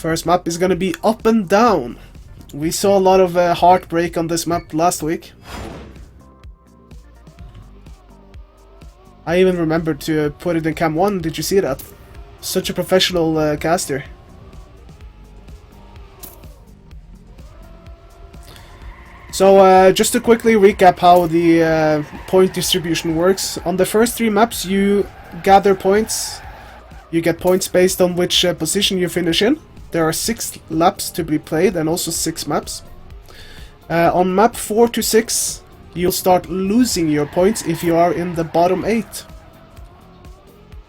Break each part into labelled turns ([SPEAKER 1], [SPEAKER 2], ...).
[SPEAKER 1] First map is gonna be up and down. We saw a lot of heartbreak on this map last week. I even remembered to put it in cam 1, did you see that? Such a professional caster. So just to quickly recap how the point distribution works. On the first 3 maps you gather points. You get points based on which position you finish in. There are 6 laps to be played and also 6 maps. On map 4 to 6 you'll start losing your points if you are in the bottom 8.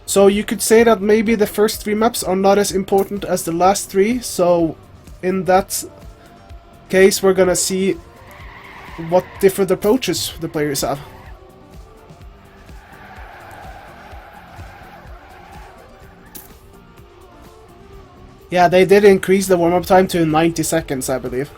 [SPEAKER 1] So you could say that maybe the first 3 maps are not as important as the last 3, so in that case we're gonna see what different approaches the players have. Yeah, they did increase the warm-up time to 90 seconds, I believe.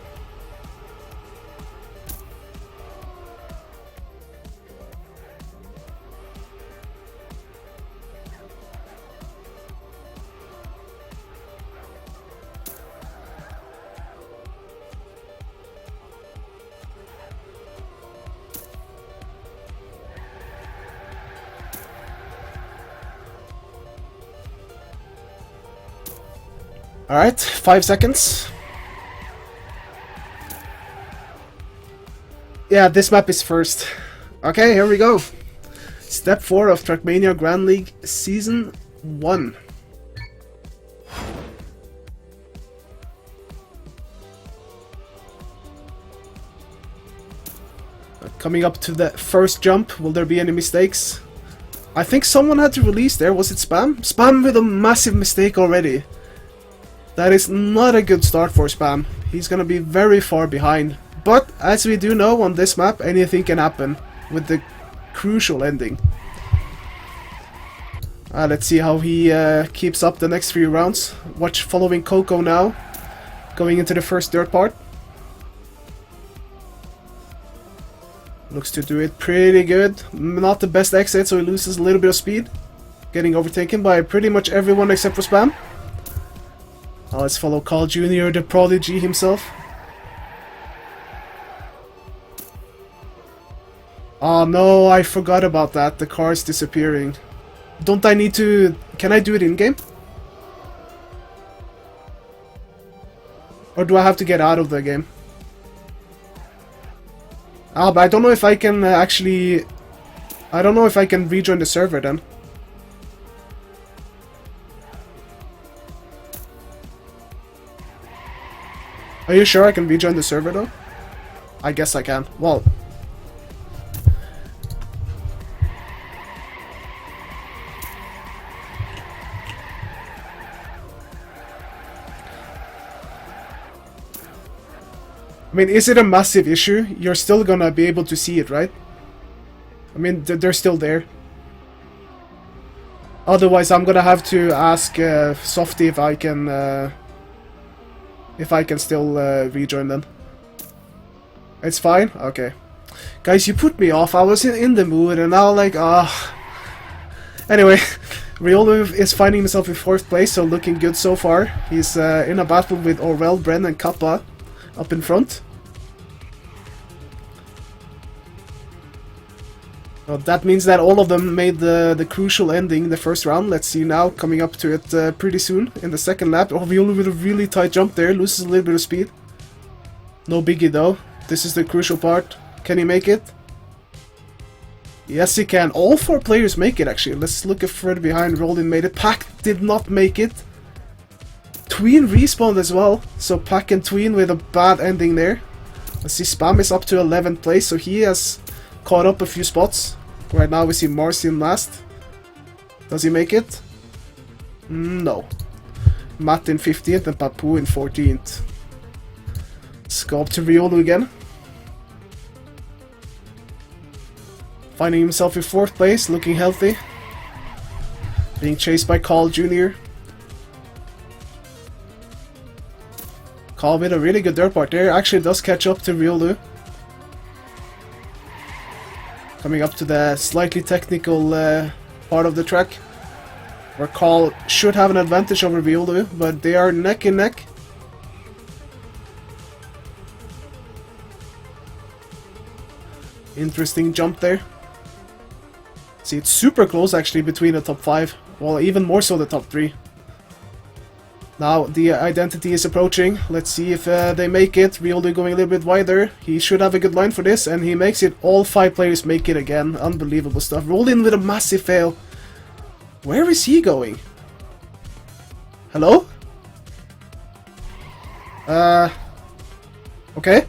[SPEAKER 1] Alright, 5 seconds. Yeah, this map is first. Okay, here we go. Step 4 of Trackmania Grand League Season 1. Coming up to the first jump, will there be any mistakes? I think someone had to release there, was it Spam? Spam with a massive mistake already. That is not a good start for Spam. He's gonna be very far behind. But as we do know on this map, anything can happen with the crucial ending. Let's see how he keeps up the next few rounds. Watch following Coco now, going into the first dirt part. Looks to do it pretty good. Not the best exit, so he loses a little bit of speed. Getting overtaken by pretty much everyone except for Spam. Let's follow Carl Jr., the prodigy himself. Oh no, I forgot about that. The car is disappearing. Don't I need to... Can I do it in-game? Or do I have to get out of the game? But I don't know if I can actually... I don't know if I can rejoin the server then. Are you sure I can rejoin the server though? I guess I can. Well. I mean, is it a massive issue? You're still gonna be able to see it, right? I mean, they're still there. Otherwise, I'm gonna have to ask Softy if I can... If I can still rejoin them. It's fine? Okay. Guys, you put me off. I was in the mood and now like, Anyway, Riolu is finding himself in 4th place, so looking good so far. He's in a battle with Orwell, Bren and Kappa up in front. Well, that means that all of them made the crucial ending the first round. Let's see now, coming up to it pretty soon in the second lap. Oh, Riolu with a really tight jump there, loses a little bit of speed. No biggie though. This is the crucial part. Can he make it? Yes, he can. All 4 players make it actually. Let's look further behind. Rollin made it. Pack did not make it. Tween respawned as well. So Pack and Tween with a bad ending there. Let's see, Spam is up to 11th place, so he has caught up a few spots. Right now we see Marcy in last. Does he make it? No. Matt in 15th and Papu in 14th. Let's go up to Riolu again. Finding himself in 4th place, looking healthy. Being chased by Carl Jr. Carl with a really good dirt part there. Actually does catch up to Riolu. Coming up to the slightly technical part of the track. where Carl should have an advantage over Riolu, but they are neck and neck. Interesting jump there. See, it's super close actually between the top 5. Well, even more so the top 3. Now the identity is approaching. Let's see if they make it. Riolu going a little bit wider. He should have a good line for this, and he makes it. All 5 players make it again. Unbelievable stuff. Roll in with a massive fail. Where is he going? Hello? Okay.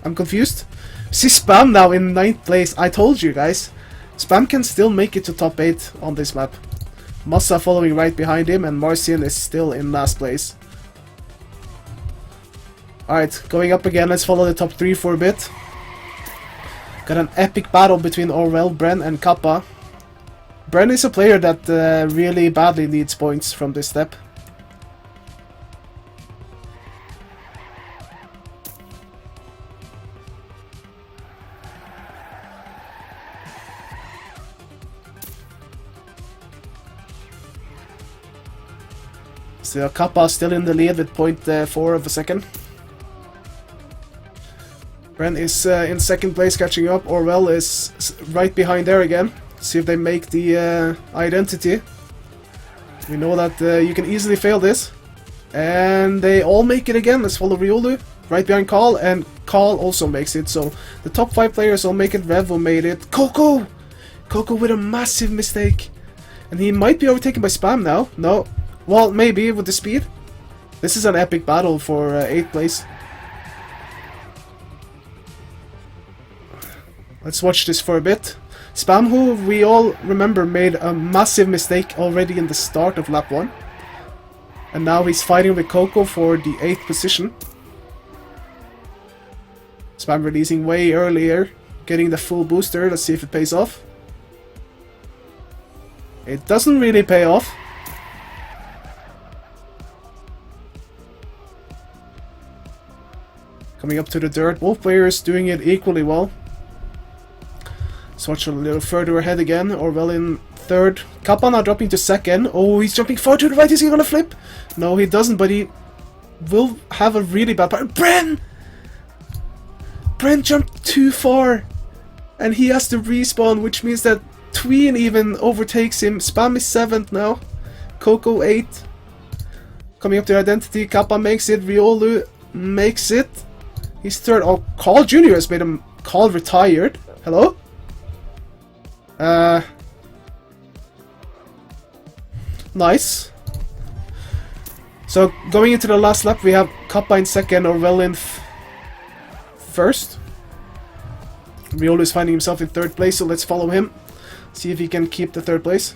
[SPEAKER 1] I'm confused. See Spam now in 9th place. I told you guys. Spam can still make it to top 8 on this map. Massa following right behind him, and Marcian is still in last place. Alright, going up again. Let's follow the top 3 for a bit. Got an epic battle between Orwell, Bren, and Kappa. Bren is a player that really badly needs points from this step. So Kappa still in the lead with 0.4 of a second. Bren is in 2nd place catching up. Orwell is right behind there again. See if they make the identity. We know that you can easily fail this. And they all make it again. Let's follow Riolu. Right behind Carl, and Carl also makes it. So the top 5 players all make it. Revo made it. Coco! Coco with a massive mistake. And he might be overtaken by Spam now. No. Well, maybe with the speed. This is an epic battle for 8th place. Let's watch this for a bit. Spam, who we all remember made a massive mistake already in the start of lap 1. And now he's fighting with Coco for the 8th position. Spam releasing way earlier, getting the full booster. Let's see if it pays off. It doesn't really pay off. Coming up to the dirt, both players doing it equally well. Swatch a little further ahead again, Orwell in 3rd. Kappa now dropping to 2nd. Oh, he's jumping far to the right, is he gonna flip? No, he doesn't, but he will have a really bad part. Bren! Bren jumped too far! And he has to respawn, which means that Tween even overtakes him. Spam is 7th now. Coco 8th. Coming up to identity, Kappa makes it, Riolu makes it. He's 3rd. Oh, Carl Jr. has made him. Carl retired. Hello? Nice. So, going into the last lap, we have Kappa in 2nd, Orwell in 1st. Riolu is finding himself in 3rd place, so let's follow him. See if he can keep the 3rd place.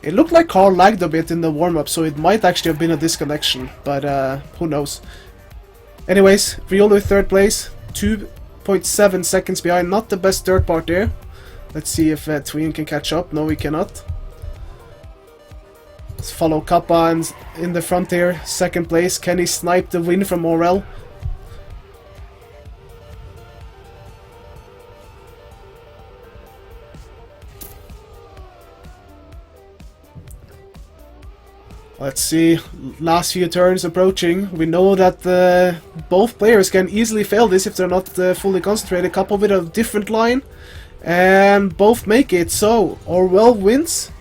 [SPEAKER 1] It looked like Carl lagged a bit in the warm-up, so it might actually have been a disconnection, but who knows. Anyways, Riolu 3rd place, 2.7 seconds behind, not the best dirt part there. Let's see if Tween can catch up. No, he cannot. Let's follow Kappa in the front here, 2nd place. Can he snipe the win from Orwell? Let's see, last few turns approaching. We know that both players can easily fail this if they're not fully concentrated. Kappa with a different line, and both make it. So, Orwell wins.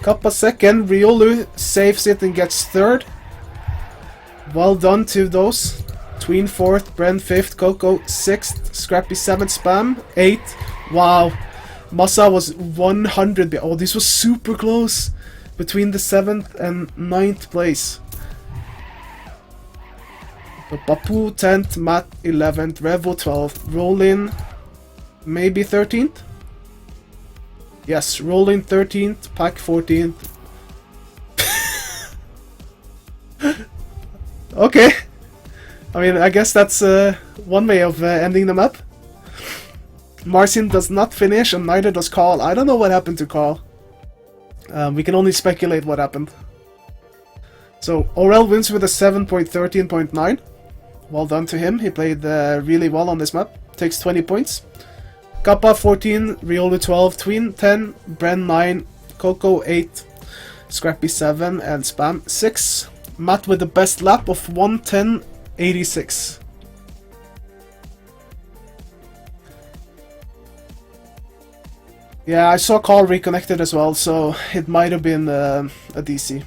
[SPEAKER 1] Kappa 2nd, Riolu saves it and gets 3rd. Well done to those. Tween 4th, Bren 5th, Coco 6th, Scrappy 7th, Spam 8th. Wow, Massa was 100. Oh, this was super close. Between the 7th and 9th place. So Papu 10th, Matt 11th, Revo 12th, Rollin maybe 13th? Yes, Rollin 13th, Pack 14th. Okay. I mean, I guess that's one way of ending the map. Marcin does not finish, and neither does Carl. I don't know what happened to Carl. We can only speculate what happened. So, Orel wins with a 7.13.9. Well done to him. He played really well on this map. Takes 20 points. Kappa 14, Riolu 12, Tween 10, Bren 9, Coco 8, Scrappy 7, and Spam 6. Matt with the best lap of 1:10.86. Yeah, I saw Carl reconnected as well, so it might have been a DC.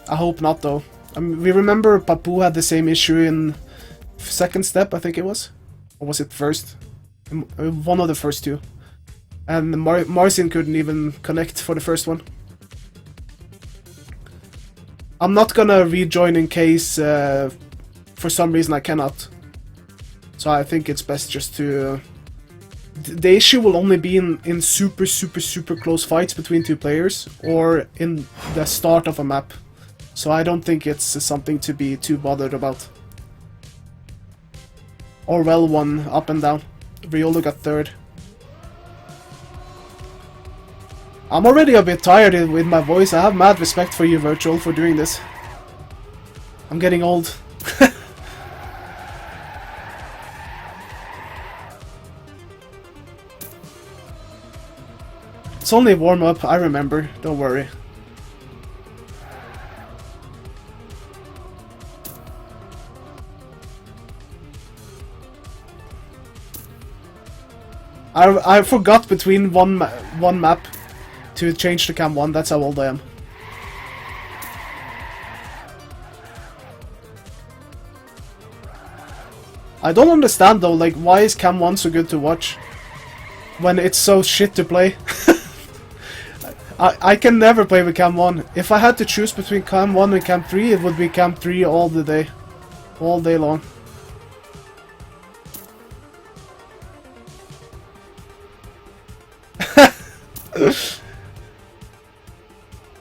[SPEAKER 1] I hope not, though. I mean, we remember Papu had the same issue in second step, I think it was. Or was it first? One of the first two. And Marcin couldn't even connect for the first one. I'm not gonna rejoin in case for some reason I cannot. So I think it's best just to... The issue will only be in super close fights between two players, or in the start of a map. So I don't think it's something to be too bothered about. Orwell won up and down. Riolo got third. I'm already a bit tired with my voice. I have mad respect for you, Virtual, for doing this. I'm getting old. It's only warm-up, I remember. Don't worry. I forgot between one map to change to Cam 1, that's how old I am. I don't understand though, like, why is Cam 1 so good to watch when it's so shit to play? I can never play with Cam 1. If I had to choose between Cam 1 and Cam 3, it would be Cam 3 all the day. All day long.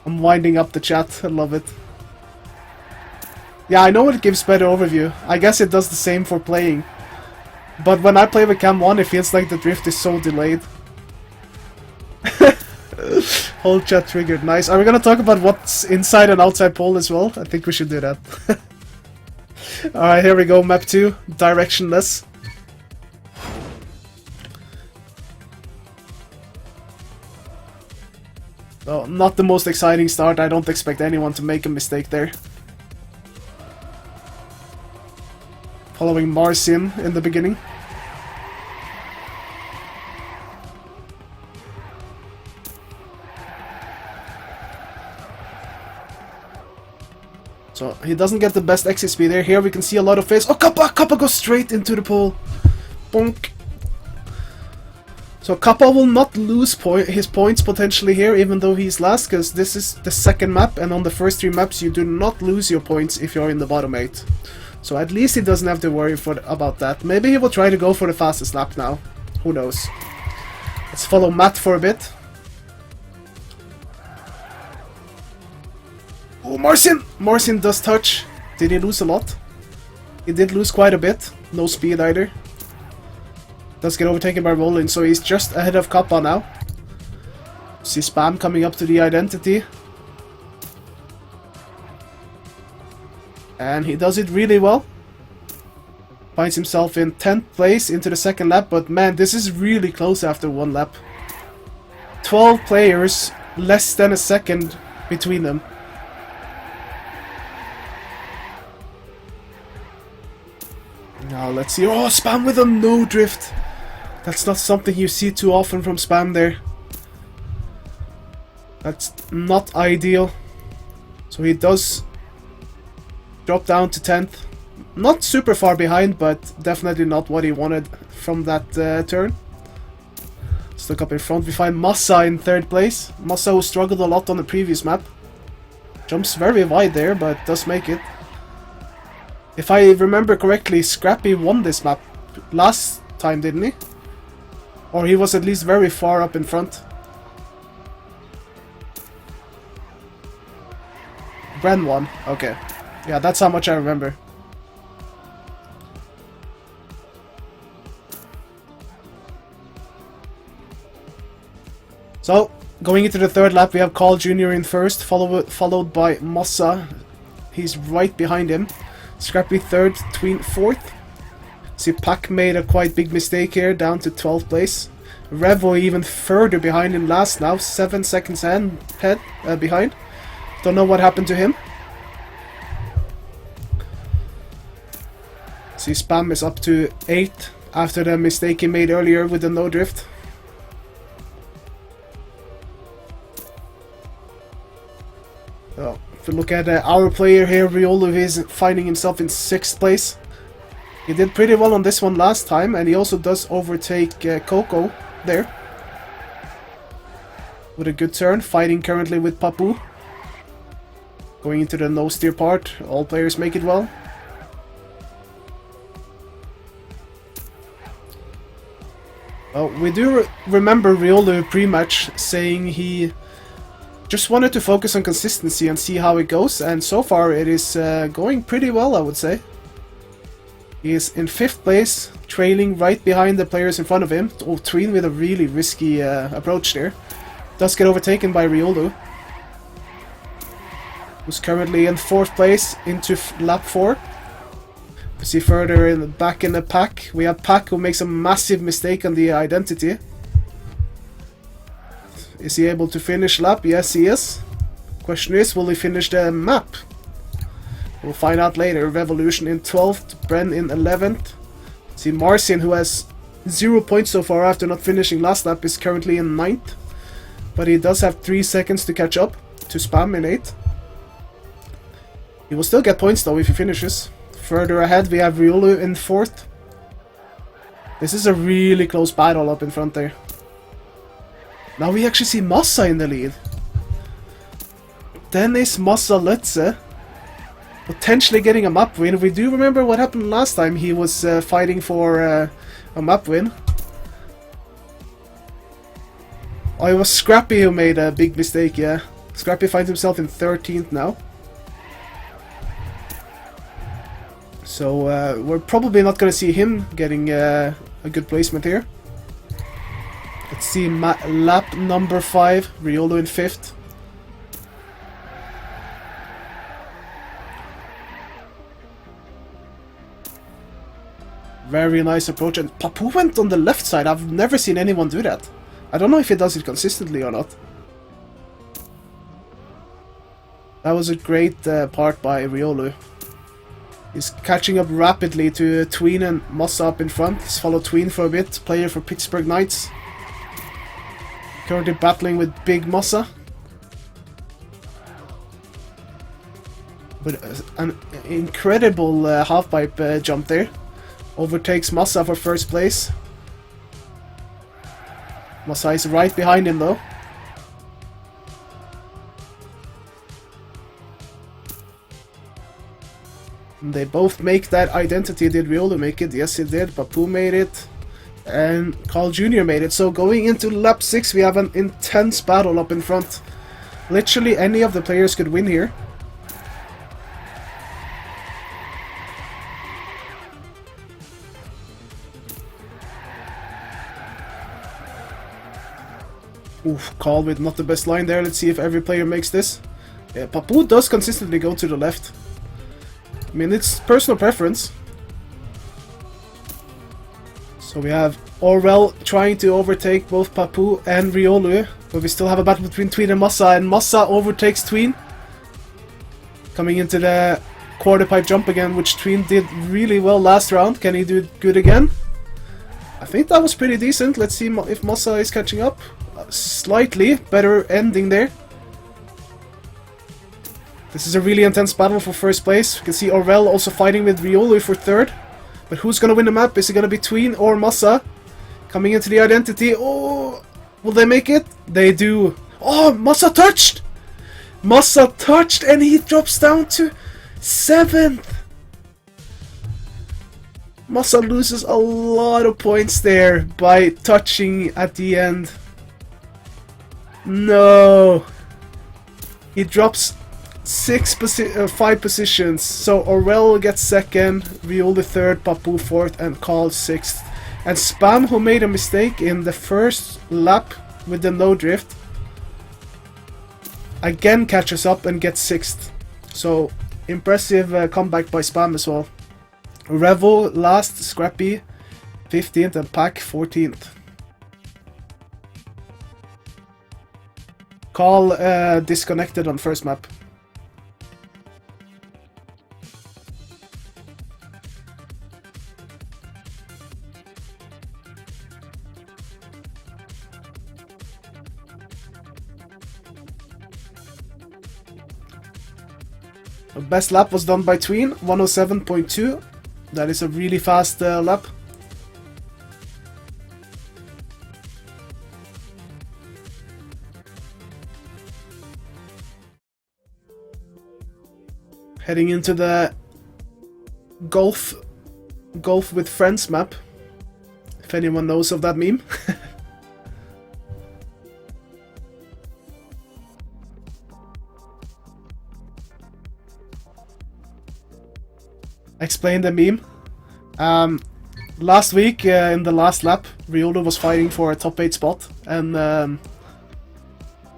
[SPEAKER 1] I'm winding up the chat, I love it. Yeah, I know it gives better overview. I guess it does the same for playing. But when I play with Cam 1, it feels like the drift is so delayed. Whole chat triggered, nice. Are we gonna talk about what's inside and outside pole as well? I think we should do that. Alright, here we go, map 2, directionless. So, not the most exciting start, I don't expect anyone to make a mistake there. Following Marcin in the beginning. So, he doesn't get the best exit speed there. Here we can see a lot of face. Oh, Kappa goes straight into the pole. Bonk. So Kappa will not lose his points potentially here, even though he's last, because this is the second map, and on the first 3 maps you do not lose your points if you're in the bottom 8. So at least he doesn't have to worry about that. Maybe he will try to go for the fastest lap now. Who knows. Let's follow Matt for a bit. Oh, Marcin! Marcin does touch. Did he lose a lot? He did lose quite a bit. No speed either. Does get overtaken by Roland, so he's just ahead of Kappa now. See Spam coming up to the identity. And he does it really well. Finds himself in 10th place into the second lap, but man, this is really close after 1 lap. 12 players, less than a second between them. Now let's see. Oh, Spam with a no drift. That's not something you see too often from Spam there. That's not ideal. So he does drop down to 10th. Not super far behind, but definitely not what he wanted from that turn. Let's look up in front. We find Massa in 3rd place. Massa, who struggled a lot on the previous map. Jumps very wide there, but does make it. If I remember correctly, Scrappy won this map last time, didn't he? Or he was at least very far up in front. Bren won. Okay. Yeah, that's how much I remember. So, going into the 3rd lap, we have Carl Jr. in 1st, followed by Massa. He's right behind him. Scrappy 3rd, Tween 4th. See, Pac made a quite big mistake here, down to 12th place. Revo even further behind him last now, 7 seconds behind. Don't know what happened to him. See, Spam is up to 8 after the mistake he made earlier with the no drift. Oh, if we look at our player here, Riolu, he's finding himself in 6th place. He did pretty well on this one last time, and he also does overtake Coco there. With a good turn, fighting currently with Papu. Going into the no steer part, all players make it well. We do remember Riolu pre-match saying he just wanted to focus on consistency and see how it goes, and so far it is going pretty well, I would say. He is in 5th place, trailing right behind the players in front of him. Oh, Tween with a really risky approach there. Does get overtaken by Riolu, who's currently in 4th place into lap 4. We see further back in the pack, we have Pac who makes a massive mistake on the identity. Is he able to finish lap? Yes, he is. Question is, will he finish the map? We'll find out later. Revolution in 12th, Bren in 11th. See, Marcin, who has 0 points so far after not finishing last lap, is currently in 9th. But he does have 3 seconds to catch up to Spam in 8th. He will still get points though if he finishes. Further ahead we have Riolu in 4th. This is a really close battle up in front there. Now we actually see Massa in the lead. Dennis Massa Letze potentially getting a map win. We do remember what happened last time he was fighting for a map win. Oh, it was Scrappy who made a big mistake, yeah. Scrappy finds himself in 13th now. So we're probably not going to see him getting a good placement here. Let's see lap number 5, Riolu in 5th. Very nice approach, and Papu went on the left side. I've never seen anyone do that. I don't know if he does it consistently or not. That was a great part by Riolu. He's catching up rapidly to Tween and Massa up in front. Let's follow Tween for a bit, player for Pittsburgh Knights. Currently battling with Big Massa. But an incredible halfpipe jump there. Overtakes Massa for 1st place. Massa is right behind him though. And they both make that identity. Did Riolu make it? Yes, he did. Papu made it. And Carl Jr. made it. So going into lap 6, we have an intense battle up in front. Literally any of the players could win here. Oof, Carl with not the best line there. Let's see if every player makes this. Yeah, Papu does consistently go to the left. I mean, it's personal preference. So we have Orwell trying to overtake both Papu and Riolu. But we still have a battle between Tween and Massa. And Massa overtakes Tween. Coming into the quarter pipe jump again, which Tween did really well last round. Can he do it good again? I think that was pretty decent. Let's see if Massa is catching up. Slightly better ending there. This is a really intense battle for 1st place. You can see Orwell also fighting with Riolu for 3rd. But who's gonna win the map? Is it gonna be Tween or Massa? Coming into the identity. Oh, will they make it? They do. Oh, Massa touched! Massa touched and he drops down to 7th. Massa loses a lot of points there by touching at the end. No. He drops 5 positions. So Orwell gets 2nd, Riolu 3rd, Papu 4th, and Carl 6th. And Spam, who made a mistake in the first lap with the no drift, again catches up and gets 6th. So impressive comeback by Spam as well. Revo last, Scrappy 15th, and Pack 14th. Carl disconnected on first map. The best lap was done by Tween, 107.2. That is a really fast lap. Heading into the golf with friends map, if anyone knows of that meme. Explain the meme. Last week in the last lap, Riolo was fighting for a top 8 spot, and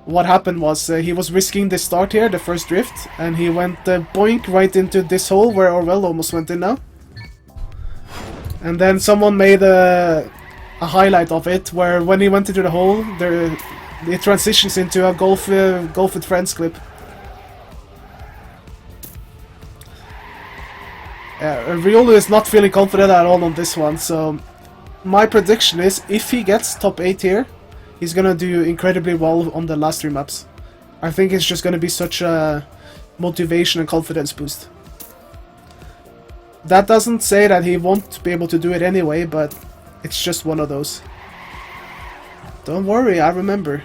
[SPEAKER 1] what happened was he was risking the start here, the first drift, and he went boink right into this hole where Orwell almost went in now. And then someone made a highlight of it where when he went into the hole, it transitions into a golf with friends clip. Riolo is not feeling confident at all on this one, so my prediction is if he gets top 8 here, he's gonna do incredibly well on the last 3 maps. I think it's just gonna be such a motivation and confidence boost. That doesn't say that he won't be able to do it anyway, but it's just one of those. Don't worry, I remember.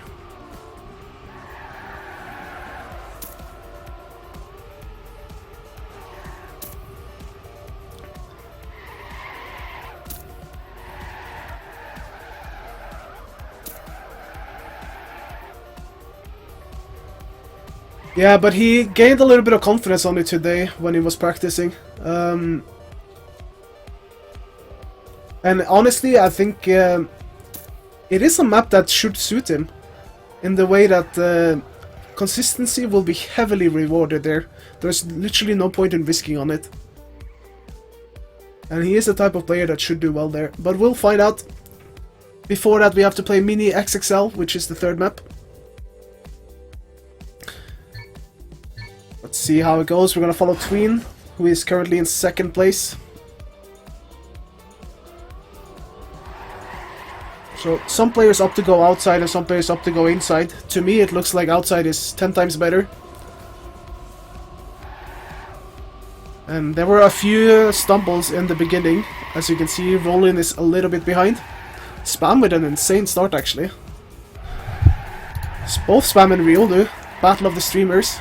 [SPEAKER 1] Yeah, but he gained a little bit of confidence on it today when he was practicing. And honestly, I think it is a map that should suit him in the way that consistency will be heavily rewarded there. There's literally no point in risking on it. And he is the type of player that should do well there. But we'll find out. Before that, we have to play Mini XXL, which is the 3rd map. Let's see how it goes. We're gonna follow Tween, who is currently in 2nd place. So some players opt to go outside and some players opt to go inside. To me, it looks like outside is 10 times better. And there were a few stumbles in the beginning. As you can see, Rollin is a little bit behind. Spam with an insane start, actually. It's both Spam and Riolu. Battle of the streamers.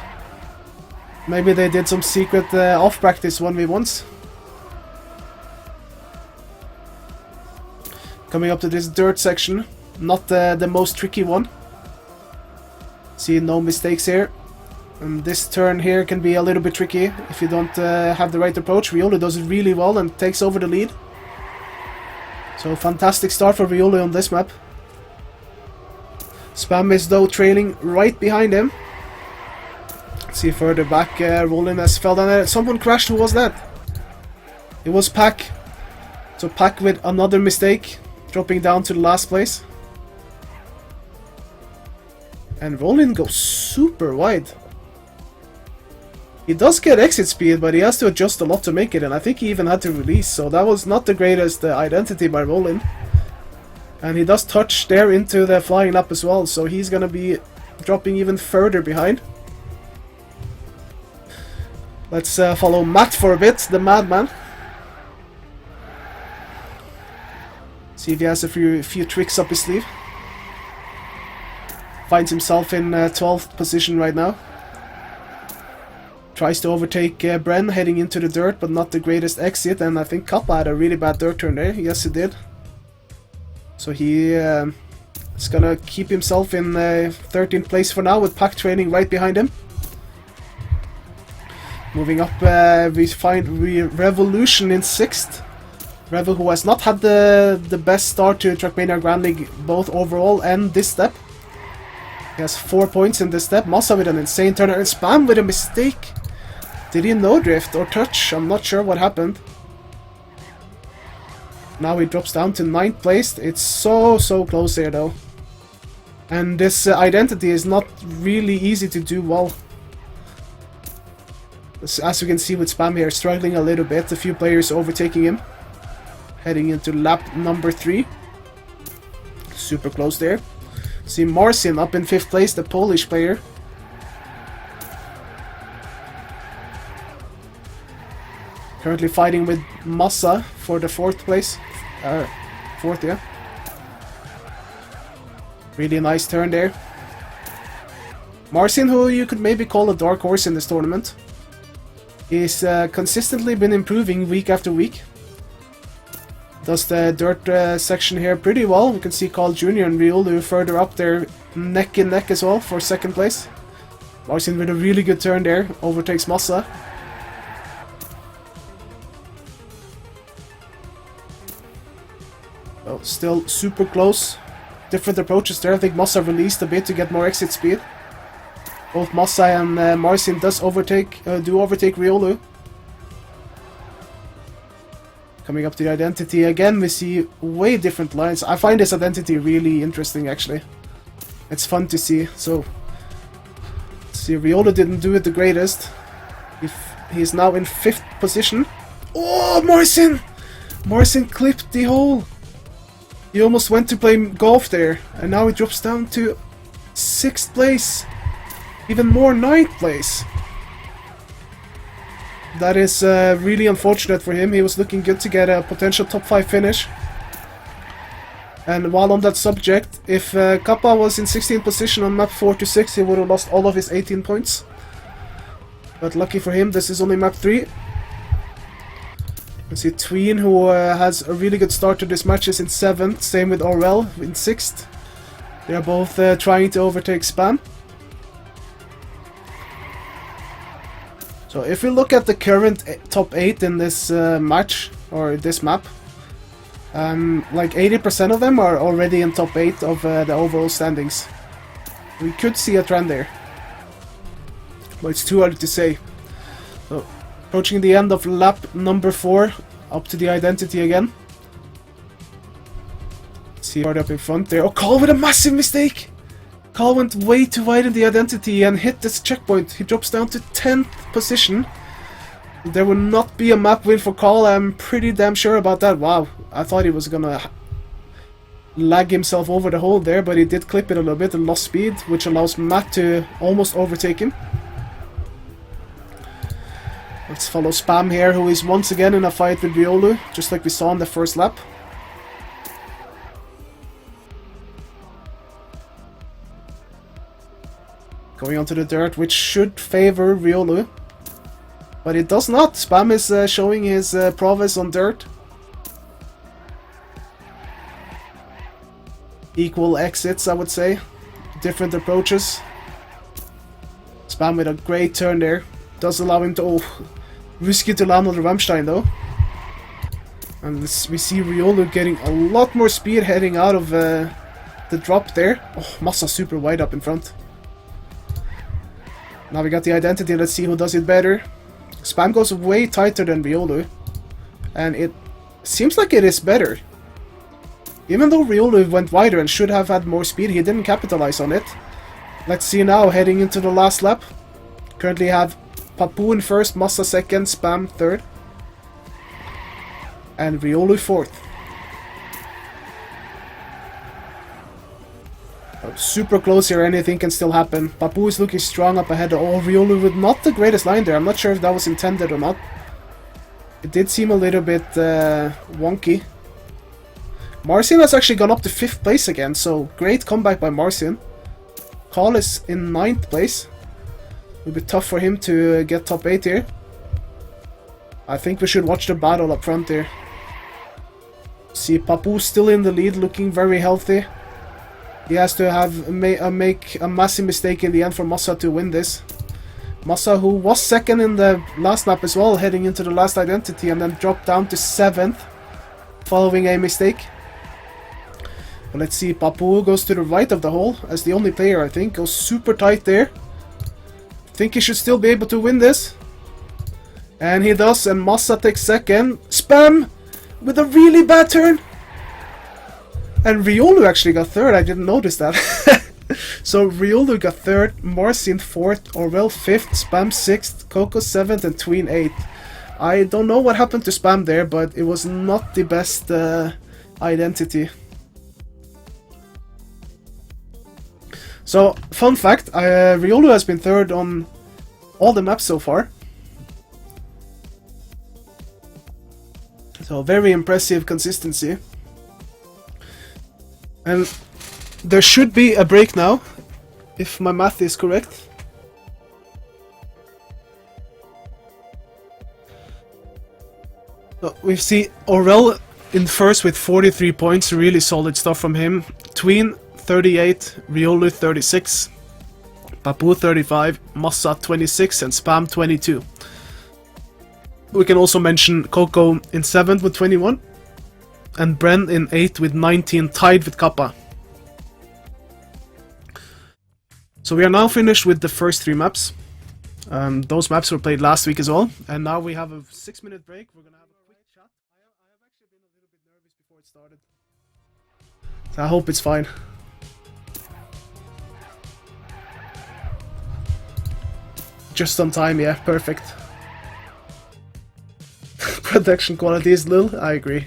[SPEAKER 1] Maybe they did some secret off-practice 1v1s. Coming up to this dirt section. Not the most tricky one. See, no mistakes here. And this turn here can be a little bit tricky if you don't have the right approach. Riolu does it really well and takes over the lead. So fantastic start for Riolu on this map. Spam is though trailing right behind him. See further back, Rollin has fell down there. Someone crashed. Who was that? It was Pack. So Pack with another mistake, dropping down to the last place. And Rollin goes super wide. He does get exit speed, but he has to adjust a lot to make it, and I think he even had to release, so that was not the greatest identity by Rollin. And he does touch there into the flying lap as well, so he's gonna be dropping even further behind. Let's follow Matt for a bit, the madman. See if he has a few tricks up his sleeve. Finds himself in 12th position right now. Tries to overtake Bren heading into the dirt, but not the greatest exit, and I think Kappa had a really bad dirt turn there. Yes, he did. So he is gonna keep himself in 13th place for now, with Pack training right behind him. Moving up, we find Revolution in 6th. Revo, who has not had the best start to TrackMania Grand League, both overall and this step. He has 4 points in this step. Massa with an insane turn, and Spam with a mistake. Did he no drift or touch? I'm not sure what happened. Now he drops down to 9th place. It's so close here though. And this identity is not really easy to do well. As you can see with Spam here, struggling a little bit. A few players overtaking him. Heading into lap number 3. Super close there. See Marcin up in 5th place, the Polish player. Currently fighting with Massa for the 4th place. 4th, yeah. Really nice turn there. Marcin, who you could maybe call a dark horse in this tournament. He's consistently been improving week after week. Does the dirt section here pretty well. We can see Carl Jr. and Riolu further up there, neck and neck as well for 2nd place. Marcin with a really good turn there, overtakes Massa. Oh, still super close. Different approaches there. I think Massa released a bit to get more exit speed. Both Massa and Marcin do overtake Riolu. Coming up to the identity again, we see way different lines. I find this identity really interesting actually. It's fun to see. So, let's see, Riolu didn't do it the greatest. He's now in 5th position. Oh, Marcin! Marcin clipped the hole. He almost went to play golf there, and now he drops down to 6th place. Even more, 9th place. That is really unfortunate for him. He was looking good to get a potential top 5 finish. And while on that subject, if Kappa was in 16th position on map 4 to 6, he would have lost all of his 18 points. But lucky for him, this is only map 3. You see Tween, who has a really good start to this match, is in 7th. Same with Orwell in 6th. They are both trying to overtake Spam. So if we look at the current top 8 in this match, or this map, like 80% of them are already in top 8 of the overall standings. We could see a trend there, but it's too early to say. So, approaching the end of lap number 4, up to the identity again. See right up in front there. Oh, Carl with a massive mistake! Carl went way too wide in the identity and hit this checkpoint. He drops down to 10th position. There will not be a map win for Carl, I'm pretty damn sure about that. Wow, I thought he was gonna lag himself over the hole there, but he did clip it a little bit and lost speed, which allows Matt to almost overtake him. Let's follow Spam here, who is once again in a fight with Riolu, just like we saw in the first lap. Going onto the dirt, which should favor Riolu. But it does not. Spam is showing his prowess on dirt. Equal exits, I would say. Different approaches. Spam with a great turn there. Does allow him to... Oh, risky to land on the Rammstein though. And we see Riolu getting a lot more speed heading out of the drop there. Oh, Massa super wide up in front. Now we got the identity, let's see who does it better. Spam goes way tighter than Riolu. And it seems like it is better. Even though Riolu went wider and should have had more speed, he didn't capitalize on it. Let's see now, heading into the last lap. Currently have Papu in 1st, Massa 2nd, Spam 3rd. And Riolu 4th. Super close here, anything can still happen. Papu is looking strong up ahead. Oh, Riolu with not the greatest line there. I'm not sure if that was intended or not. It did seem a little bit wonky. Marcin has actually gone up to 5th place again, so great comeback by Marcin. Carl is in 9th place. It'll be tough for him to get top 8 here. I think we should watch the battle up front there. See Papu still in the lead, looking very healthy. He has to have make a massive mistake in the end for Massa to win this. Massa, who was 2nd in the last lap as well, heading into the last identity, and then dropped down to 7th, following a mistake. But let's see, Papu goes to the right of the hole, as the only player I think, goes super tight there. Think he should still be able to win this. And he does, and Massa takes 2nd. Spam! with a really bad turn. And Riolu actually got third, I didn't notice that. So Riolu got third, Marcin fourth, Orwell fifth, Spam sixth, Coco seventh, and Tween eighth. I don't know what happened to Spam there, but it was not the best identity. So, fun fact, Riolu has been third on all the maps so far. So, very impressive consistency. And there should be a break now, if my math is correct. So we see Orel in first with 43 points, really solid stuff from him. Tween 38, Riolu 36, Papu 35, Massa 26, and Spam 22. We can also mention Coco in 7th with 21, and Bren in 8th with 19, tied with Kappa. So we are now finished with the first 3 maps. Those maps were played last week as well, and now we have a 6-minute break. We're gonna have a quick chat. I have actually been a little bit nervous before it started, so I hope it's fine. Just on time, yeah, perfect. Production quality is little, I agree.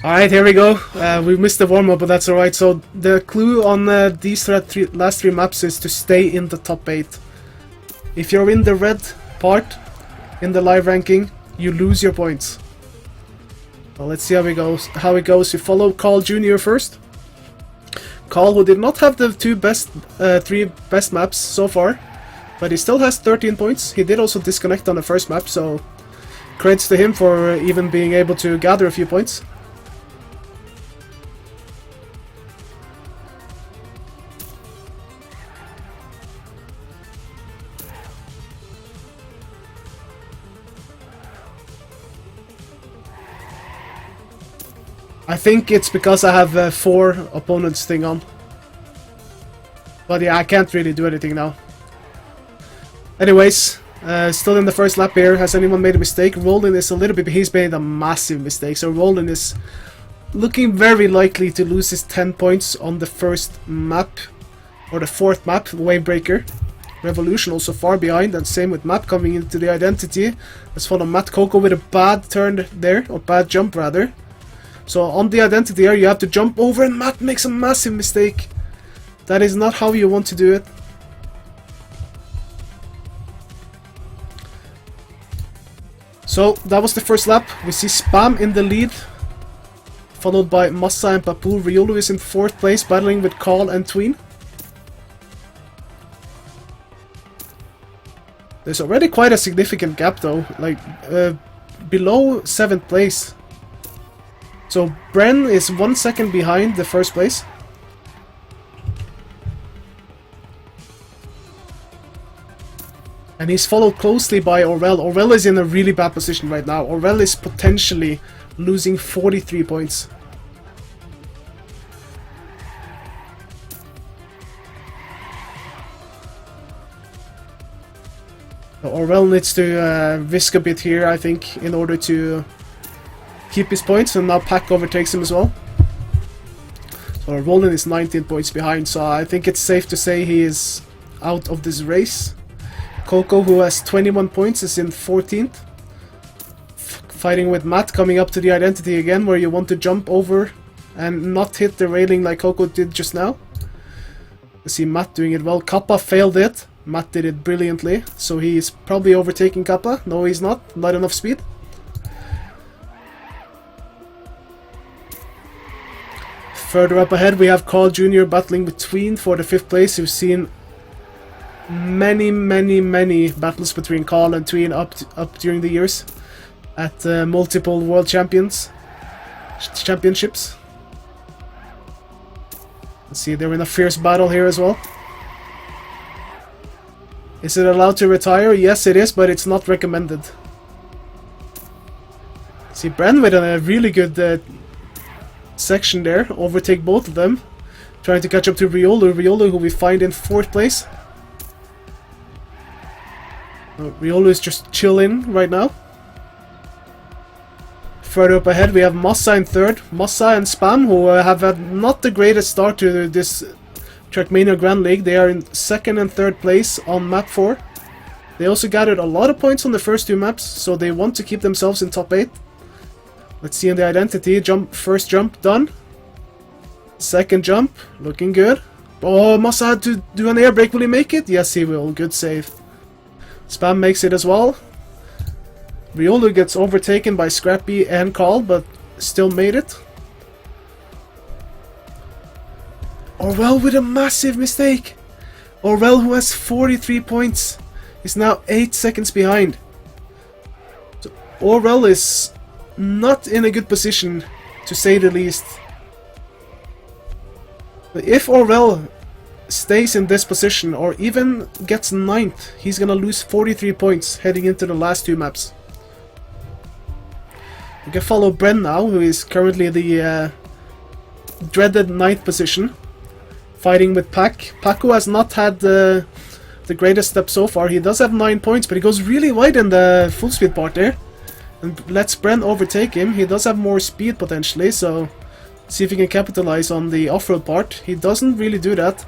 [SPEAKER 1] Alright, here we go. We missed the warm-up, but that's alright. So the clue on these last 3 maps is to stay in the top 8. If you're in the red part in the live ranking, you lose your points. Well, let's see how it goes. You follow Carl Jr. first. Carl, who did not have the 3 best maps so far, but he still has 13 points. He did also disconnect on the first map, so credits to him for even being able to gather a few points. I think it's because I have 4 opponents thing on. But yeah, I can't really do anything now. Anyways, still in the first lap here. Has anyone made a mistake? Roland is a little bit... He's made a massive mistake. So Roland is looking very likely to lose his 10 points on the first map. Or the 4th map, Wavebreaker. Revolution also far behind. And same with Matt coming into the identity. Let's follow Matt Coco with a bad turn there. Or bad jump rather. So on the identity here, you have to jump over, and Matt makes a massive mistake. That is not how you want to do it. So that was the first lap. We see Spam in the lead, followed by Massa and Papu. Riolu is in 4th place, battling with Carl and Tween. There's already quite a significant gap though, like below 7th place. So Bren is 1 second behind the first place. And he's followed closely by Orel. Orel is in a really bad position right now. Orel is potentially losing 43 points. So Orel needs to risk a bit here, I think, in order to keep his points, and now Pack overtakes him as well. So Roland is 19 points behind, so I think it's safe to say he is out of this race. Coco, who has 21 points, is in 14th. Fighting with Matt, coming up to the identity again, where you want to jump over and not hit the railing like Coco did just now. You see Matt doing it well. Kappa failed it. Matt did it brilliantly, so he's probably overtaking Kappa. No, he's not. Not enough speed. Further up ahead, we have Carl Jr. battling with Tween for the 5th place. We've seen many battles between Carl and Tween up during the years at multiple world championships. Let's see, they're in a fierce battle here as well. Is it allowed to retire? Yes, it is, but it's not recommended. See, Bren with a really good section there, overtake both of them, trying to catch up to Riolu, who we find in 4th place. Riolu is just chilling right now. further up ahead, we have Massa in third. Massa and Spam, who have had not the greatest start to this Trackmania Grand League. They are in second and third place on map 4. They also gathered a lot of points on the first 2 maps, so they want to keep themselves in top 8. Let's see in the identity. First jump done. Second jump, looking good. Oh, Massa had to do an air brake. Will he make it? Yes, he will. Good save. Spam makes it as well. Riolu gets overtaken by Scrappy and Carl, but still made it. Orwell with a massive mistake. Orwell, who has 43 points, is now 8 seconds behind. So Orwell is not in a good position, to say the least. But if Orwell stays in this position, or even gets 9th, he's gonna lose 43 points heading into the last 2 maps. We can follow Bren now, who is currently the dreaded 9th position, fighting with Pac. Paco has not had the greatest step so far. He does have 9 points, but he goes really wide in the full speed part there, and lets Bren overtake him. He does have more speed potentially, so see if he can capitalize on the off-road part. He doesn't really do that.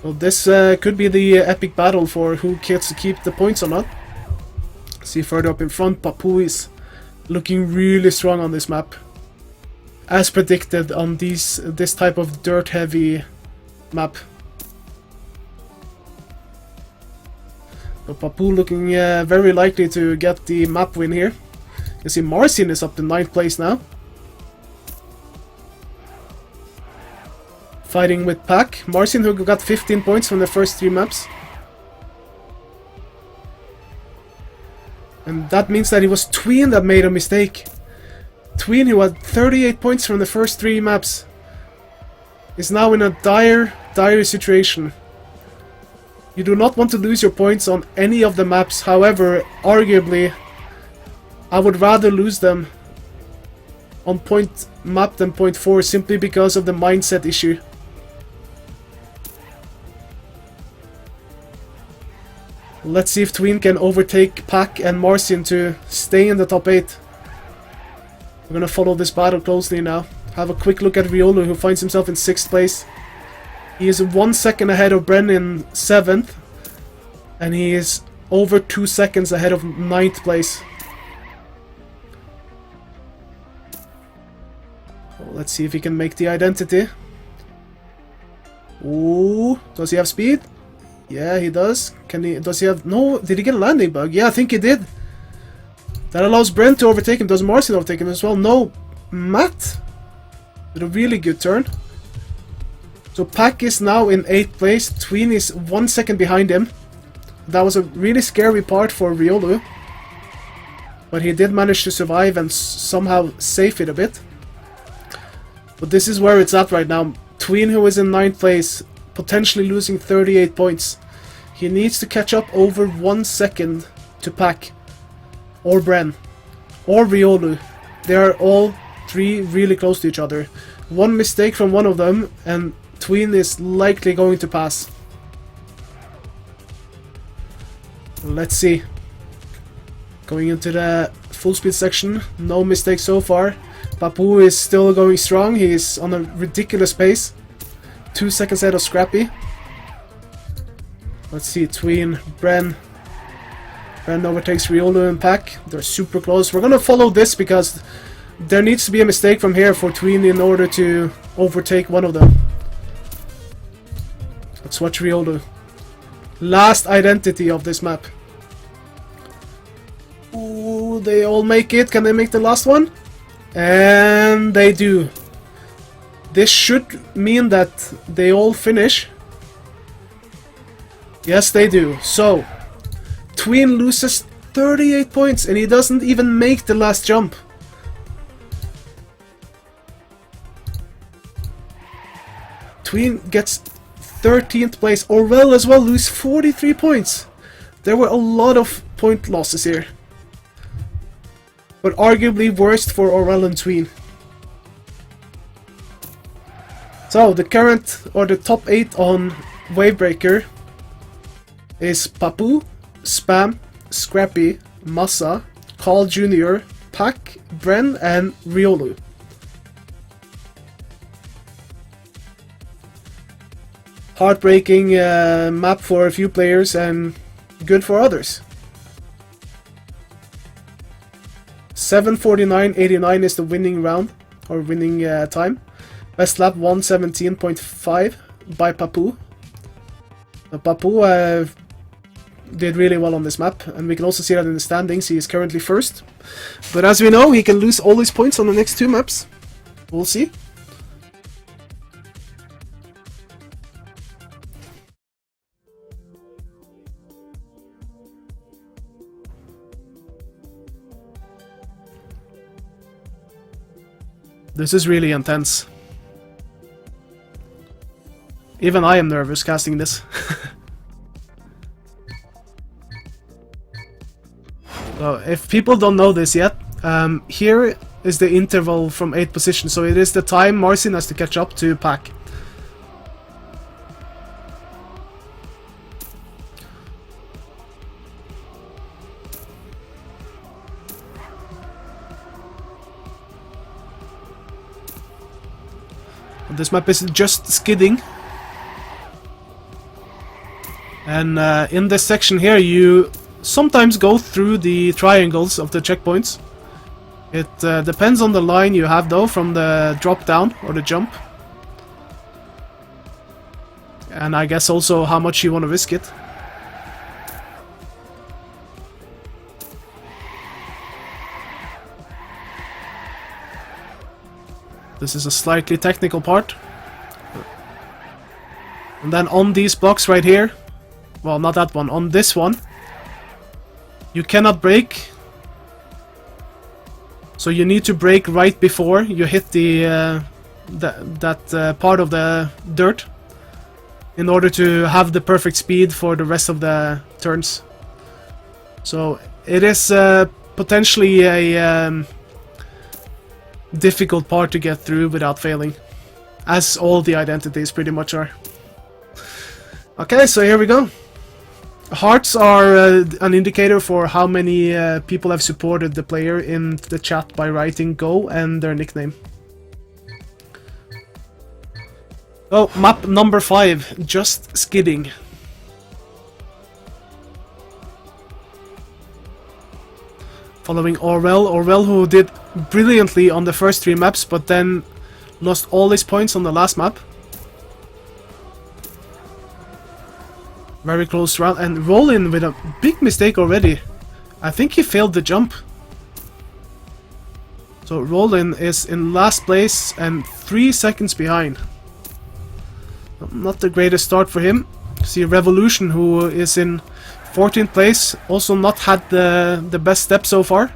[SPEAKER 1] Well, this could be the epic battle for who gets to keep the points or not. See further up in front, Papu is looking really strong on this map, as predicted on this type of dirt-heavy map. So Papu looking very likely to get the map win here. You see Marcin is up to 9th place now, fighting with Pac. Marcin, who got 15 points from the first 3 maps. And that means that it was Tween that made a mistake. Tween, who had 38 points from the first 3 maps, is now in a dire situation. You do not want to lose your points on any of the maps. However, arguably, I would rather lose them on point map than point 4, simply because of the mindset issue. Let's see if Tween can overtake Pac and Marcin to stay in the top 8. We're gonna follow this battle closely now. Have a quick look at Riolu, who finds himself in 6th place. He is 1 second ahead of Bren in 7th, and he is over 2 seconds ahead of 9th place. Well, let's see if he can make the identity. Ooh, does he have speed? Yeah, he does. Does he have... No, did he get a landing bug? Yeah, I think he did. That allows Brent to overtake him. Does Marcin overtake him as well? No. Matt did a really good turn. So Pac is now in 8th place. Tween is 1 second behind him. That was a really scary part for Riolu, but he did manage to survive and somehow save it a bit. But this is where it's at right now. Tween, who is in 9th place, potentially losing 38 points. He needs to catch up over 1 second to Pac, or Bren, or Riolu. They are all 3 really close to each other. One mistake from one of them and Tween is likely going to pass. Let's see. Going into the full speed section, no mistakes so far. Papu is still going strong. He is on a ridiculous pace. 2 seconds ahead of Scrappy. Let's see, Tween, Bren overtakes Riolu and Pac. They're super close. We're gonna follow this because there needs to be a mistake from here for Tween in order to overtake one of them. Let's watch Riolu. Last identity of this map. Ooh, they all make it. Can they make the last one? And they do. This should mean that they all finish. Yes, they do. So, Tween loses 38 points and he doesn't even make the last jump. Tween gets 13th place. Orwell as well lose 43 points. There were a lot of point losses here, but arguably worst for Orwell and Tween. So the current, or the top 8 on Wavebreaker is Papu, Spam, Scrappy, Massa, Carl Jr., Pack, Bren, and Riolu. Heartbreaking map for a few players and good for others. 7:49.89 is the winning round, or winning time. Best lap 1:17.5 by Papu. Papu did really well on this map, and we can also see that in the standings. He is currently first. But as we know, he can lose all his points on the next two maps. We'll see. This is really intense. Even I am nervous casting this. So if people don't know this yet, here is the interval from 8th position, so it is the time Marcin has to catch up to Pack. This map is just skidding. And in this section here, you sometimes go through the triangles of the checkpoints. It depends on the line you have though, from the drop down or the jump. And I guess also how much you want to risk it. This is a slightly technical part. And then on these blocks right here, well, not that one, on this one, you cannot brake. So you need to brake right before you hit the that part of the dirt in order to have the perfect speed for the rest of the turns. So it is potentially a difficult part to get through without failing, as all the identities pretty much are. Okay, so here we go. Hearts are an indicator for how many people have supported the player in the chat by writing go and their nickname. Oh, map number 5, just skidding. Following Orwell who did brilliantly on the first 3 maps, but then lost all his points on the last map. Very close round, and Rollin with a big mistake already. I think he failed the jump. So Rollin is in last place and 3 seconds behind. Not the greatest start for him. See Revolution, who is in 14th place, also not had the best step so far.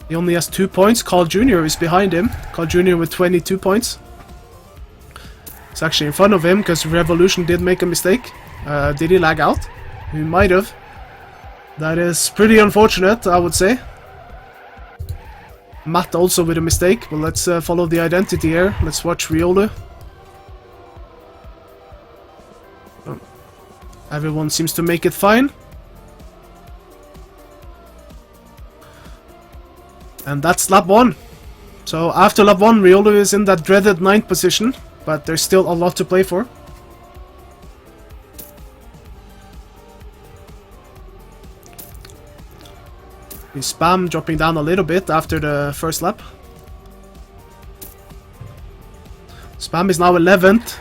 [SPEAKER 1] He only has 2 points. Carl Jr. is behind him. Carl Jr. with 22 points. It's actually in front of him because Revolution did make a mistake. Did he lag out? He might have. That is pretty unfortunate, I would say. Matt also with a mistake, but let's follow the identity here. Let's watch Riolu. Everyone seems to make it fine. And that's lap 1. So after lap 1, Riolu is in that dreaded 9th position, but there's still a lot to play for. Spam dropping down a little bit after the first lap. Spam is now 11th.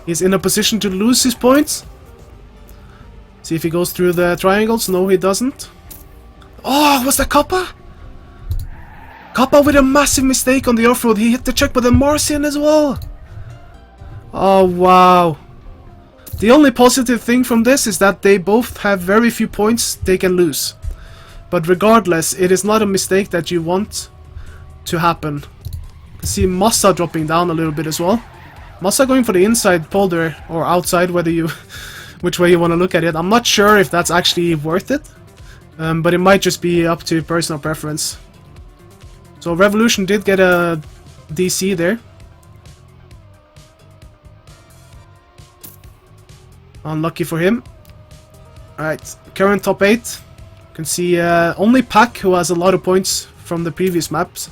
[SPEAKER 1] He's in a position to lose his points. See if he goes through the triangles. No, he doesn't. Oh, was that Kappa? Kappa with a massive mistake on the off-road. He hit the check with a Marcian as well. Oh, wow. The only positive thing from this is that they both have very few points they can lose. But regardless, it is not a mistake that you want to happen. See Massa dropping down a little bit as well. Massa going for the inside polder, or outside, whether you which way you want to look at it. I'm not sure if that's actually worth it, but it might just be up to personal preference. So Revolution did get a DC there. Unlucky for him. Alright, current top 8. You can see only Pack, who has a lot of points from the previous maps,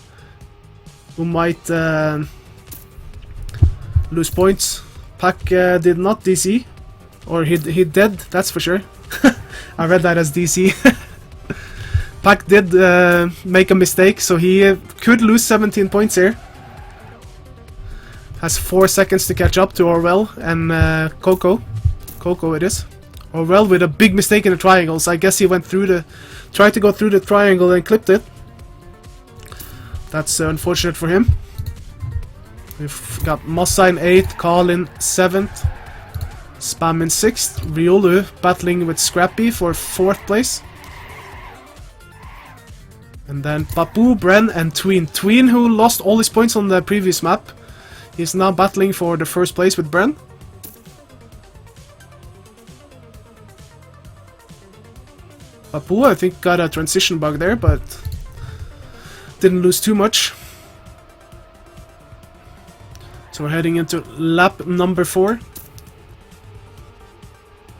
[SPEAKER 1] who might lose points. Pack did not DC, or he did, that's for sure. I read that as DC. Pack did make a mistake, so he could lose 17 points here. Has 4 seconds to catch up to Orwell and Coco. Coco it is. Orwell with a big mistake in the triangles. I guess he went through the... tried to go through the triangle and clipped it. That's unfortunate for him. We've got Mossa in 8th, Carl in 7th, Spam in 6th, Riolu battling with Scrappy for 4th place. And then Papu, Bren and Tween. Tween, who lost all his points on the previous map, he's now battling for the 1st place with Bren. Papu, I think, got a transition bug there, but didn't lose too much. So we're heading into lap number 4.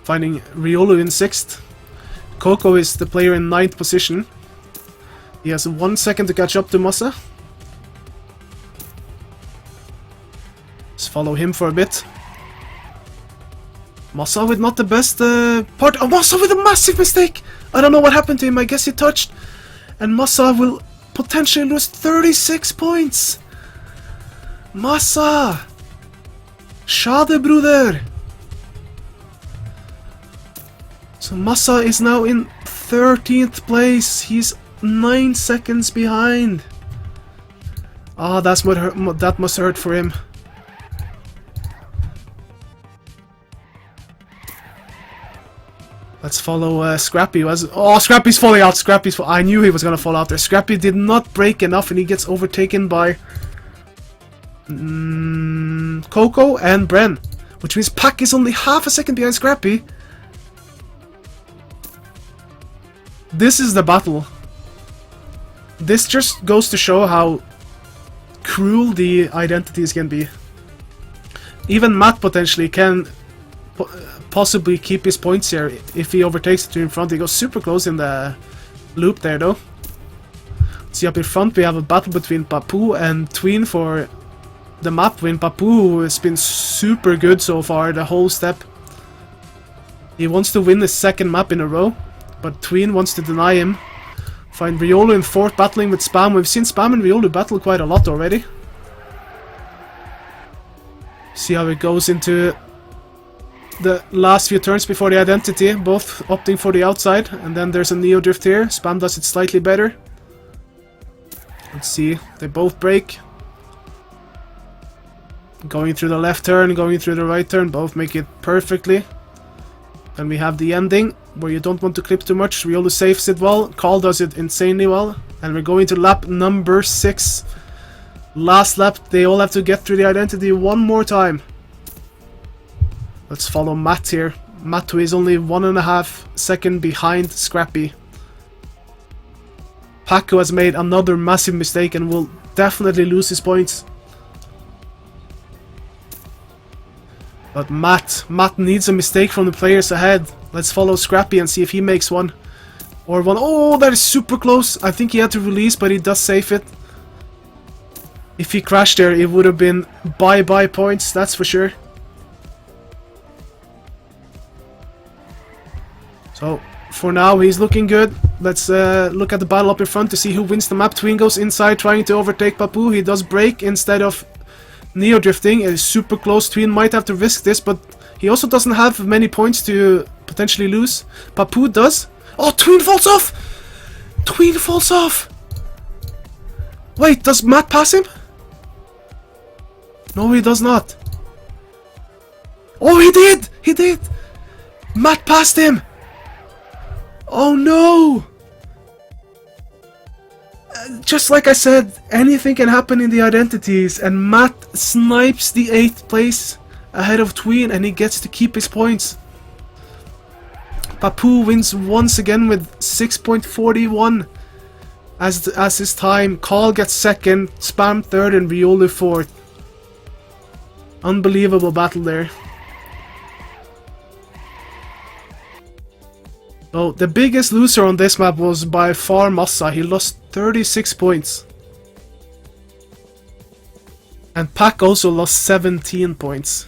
[SPEAKER 1] Finding Riolu in 6th. Coco is the player in 9th position. He has 1 second to catch up to Mossa. Let's follow him for a bit. Mossa with not the best part. Oh, Mossa with a massive mistake! I don't know what happened to him. I guess he touched. And Mossa will potentially lose 36 points. Mossa! Schade, Bruder! So Mossa is now in 13th place. He's 9 seconds behind. Ah, that's what hurt, that must hurt for him. Let's follow Scrappy. Oh, Scrappy's falling out. I knew he was gonna fall out there. Scrappy did not break enough, and he gets overtaken by Coco and Bren, which means Pack is only half a second behind Scrappy. This is the battle. This just goes to show how cruel the identities can be. Even Matt potentially can possibly keep his points here if he overtakes the two in front. He goes super close in the loop there though. See, up in front we have a battle between Papu and Tween for the map win. Papu has been super good so far the whole step. He wants to win the 2nd map in a row, but Tween wants to deny him. Find Riolu in 4th battling with Spam. We've seen Spam and Riolu battle quite a lot already. See how it goes into the last few turns before the identity, both opting for the outside, and then there's a Neo Drift here. Spam does it slightly better. Let's see, they both break. Going through the left turn, going through the right turn, both make it perfectly. Then we have the ending, where you don't want to clip too much. Riolu saves it well, Carl does it insanely well, and we're going to lap number 6. Last lap, they all have to get through the identity one more time. Let's follow Matt here. Matt, who is only 1.5 seconds behind Scrappy. Pack, who has made another massive mistake and will definitely lose his points. But Matt needs a mistake from the players ahead. Let's follow Scrappy and see if he makes one. Or one. Oh, that is super close. I think he had to release, but he does save it. If he crashed there, it would have been bye-bye points, that's for sure. So, for now, he's looking good. Let's look at the battle up in front to see who wins the map. Tween goes inside, trying to overtake Papu. He does break instead of Neo Drifting. It is super close. Tween might have to risk this, but he also doesn't have many points to potentially lose. Papu does. Oh, Tween falls off! Tween falls off! Wait, does Matt pass him? No, he does not. Oh, he did! He did! Matt passed him! Oh no! Just like I said, anything can happen in the identities, and Matt snipes the 8th place ahead of Tween, and he gets to keep his points. Papu wins once again with 6.41 as his time. Carl gets 2nd, Spam 3rd, and Riolu 4th. Unbelievable battle there. So the biggest loser on this map was by far Massa. He lost 36 points. And Pack also lost 17 points.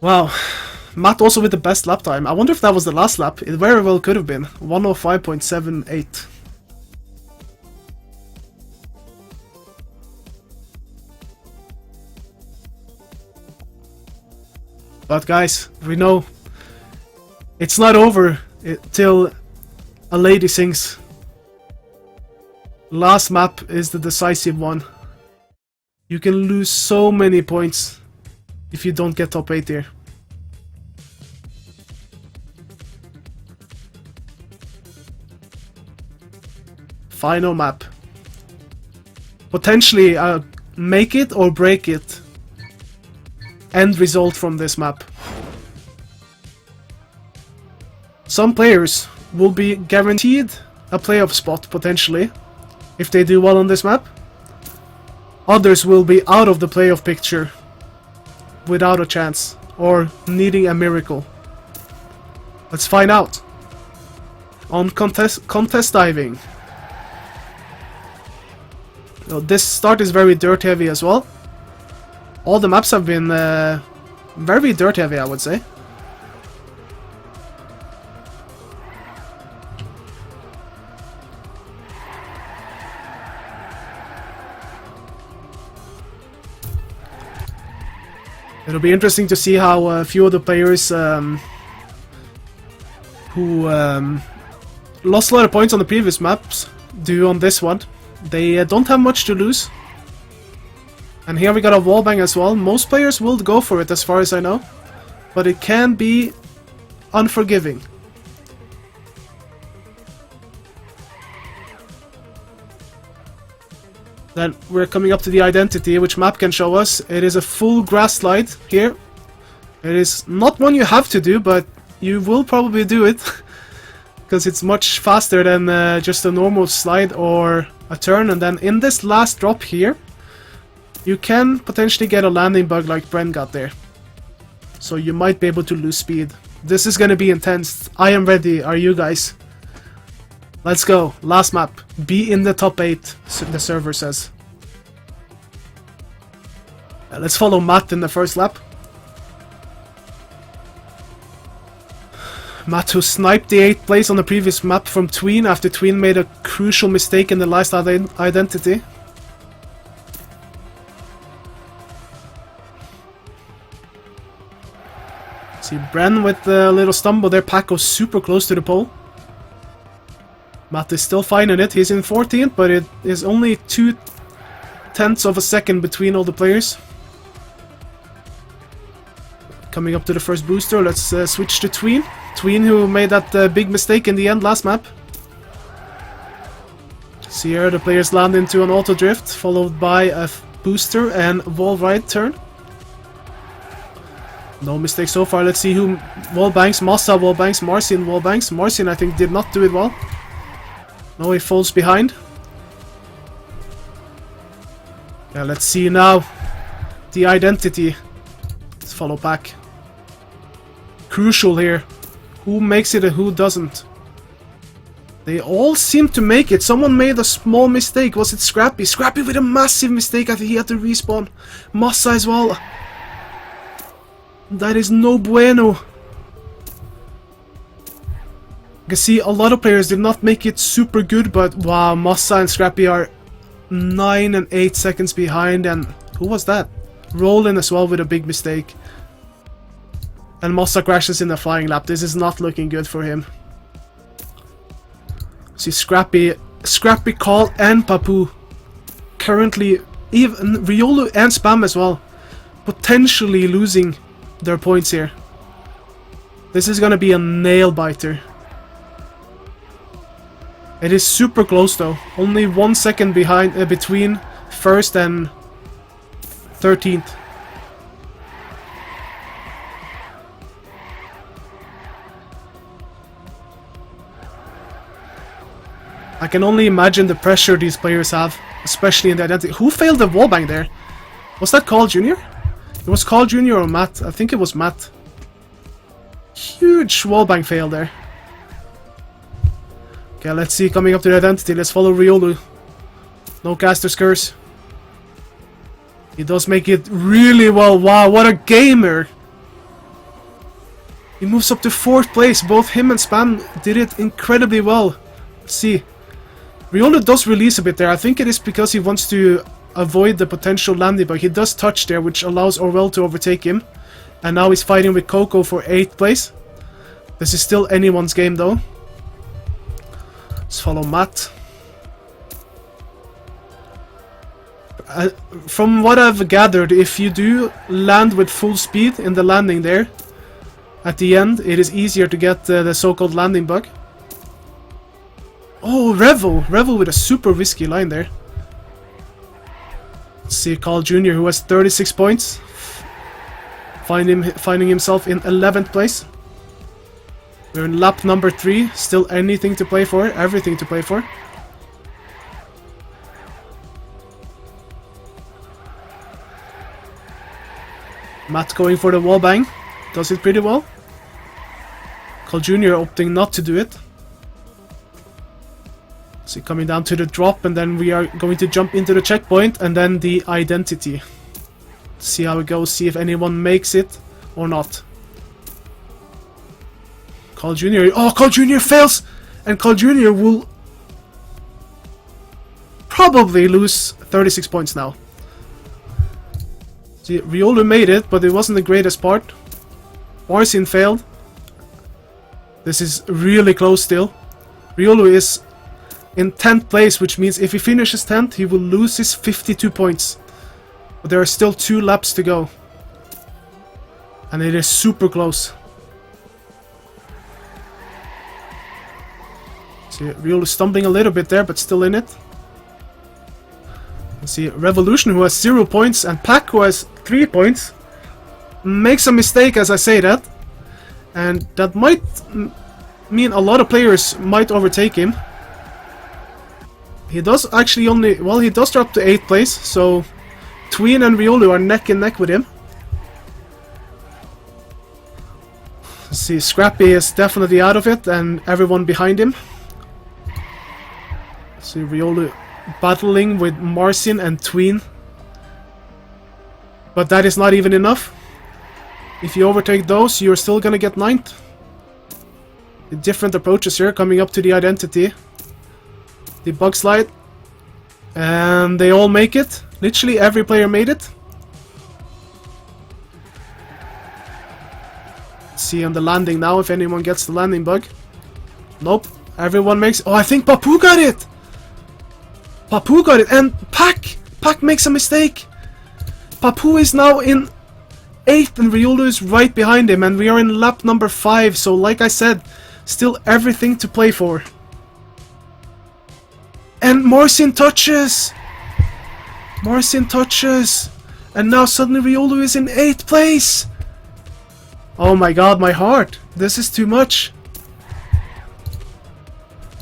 [SPEAKER 1] Wow. Matt also with the best lap time. I wonder if that was the last lap. It very well could have been. 105.78. But guys, we know it's not over till a lady sings. Last map is the decisive one. You can lose so many points if you don't get top 8 here. Final map. Potentially make it or break it. End result from this map. Some players will be guaranteed a playoff spot potentially if they do well on this map. Others will be out of the playoff picture without a chance or needing a miracle. Let's find out on contest diving. So this start is very dirt heavy as well. All the maps have been very dirt heavy, I would say. It'll be interesting to see how a few of the players who lost a lot of points on the previous maps do on this one. They don't have much to lose. And here we got a wallbang as well. Most players will go for it as far as I know. But it can be unforgiving. Then we're coming up to the identity, which map can show us. It is a full grass slide here. It is not one you have to do, but you will probably do it. Because it's much faster than just a normal slide or a turn. And then in this last drop here, you can potentially get a landing bug like Bren got there. So you might be able to lose speed. This is going to be intense. I am ready. Are you guys? Let's go. Last map. Be in the top 8, the server says. Let's follow Matt in the first lap. Matt, who sniped the 8th place on the previous map from Tween after Tween made a crucial mistake in the last identity. See Bren with a little stumble there. Pack goes super close to the pole. Matt is still finding it. He's in 14th, but it is only 0.2 of a second between all the players. Coming up to the first booster, let's switch to Tween. Tween, who made that big mistake in the end last map. See here, the players land into an auto drift, followed by a booster and wall right turn. No mistake so far. Let's see who wallbangs. Massa wallbangs, Marcin wallbangs. Marcin, I think, did not do it well. No, he falls behind. Yeah, let's see now the identity. Let's follow Pack. Crucial here. Who makes it and who doesn't? They all seem to make it. Someone made a small mistake. Was it Scrappy? Scrappy with a massive mistake. I think he had to respawn. Massa as well. That is no bueno. You can see a lot of players did not make it super good, but wow, Massa and Scrappy are 9 and 8 seconds behind, and who was that? Roland as well with a big mistake. And Massa crashes in the flying lap. This is not looking good for him. See Scrappy, Carl and Papu currently, even Riolu and Spam as well, potentially losing their points here. This is gonna be a nail biter. It is super close though. Only 1 second behind between first and 13th. I can only imagine the pressure these players have, especially in the identity. Who failed the wallbang there? Was that Carl Jr.? It was Carl Jr. or Matt. I think it was Matt. Huge wallbang fail there. Okay, let's see. Coming up to the identity. Let's follow Riolu. No caster's curse. He does make it really well. Wow, what a gamer. He moves up to 4th place. Both him and Spam did it incredibly well. Let's see. Riolu does release a bit there. I think it is because he wants to avoid the potential landing bug. He does touch there, which allows Orwell to overtake him. And now he's fighting with Coco for 8th place. This is still anyone's game though. Let's follow Matt. From what I've gathered, if you do land with full speed in the landing there, at the end, it is easier to get the so-called landing bug. Oh, Revel with a super risky line there. Let's see Carl Jr., who has 36 points. Finding himself in 11th place. We're in lap number 3. Still anything to play for. Everything to play for. Matt going for the wallbang. Does it pretty well. Carl Jr. opting not to do it. So coming down to the drop, and then we are going to jump into the checkpoint and then the identity. See how it goes, see if anyone makes it or not. Carl Jr. Oh, Carl Jr. fails! And Carl Jr. will probably lose 36 points now. See, Riolu made it, but it wasn't the greatest part. Marcin failed. This is really close still. Riolu is in 10th place, which means if he finishes 10th, he will lose his 52 points. But there are still 2 laps to go. And it is super close. See, Riolu stumbling a little bit there, but still in it. Let's see, Revolution, who has 0 points, and Pac, who has 3 points, makes a mistake as I say that. And that might mean a lot of players might overtake him. He does actually only... well, he does drop to 8th place, so Tween and Riolu are neck and neck with him. Let's see, Scrappy is definitely out of it, and everyone behind him. Let's see, Riolu battling with Marcin and Tween. But that is not even enough. If you overtake those, you're still gonna get 9th. Different approaches here, coming up to the identity. The bug slide. And they all make it. Literally every player made it. Let's see on the landing now if anyone gets the landing bug. Nope. Everyone makes... oh, I think Papu got it! Papu got it, and Pac! Pac makes a mistake! Papu is now in 8th and Riolu is right behind him, and we are in lap number 5, so like I said, still everything to play for. And Marcin touches! Marcin touches! And now suddenly Riolu is in 8th place! Oh my god, my heart! This is too much!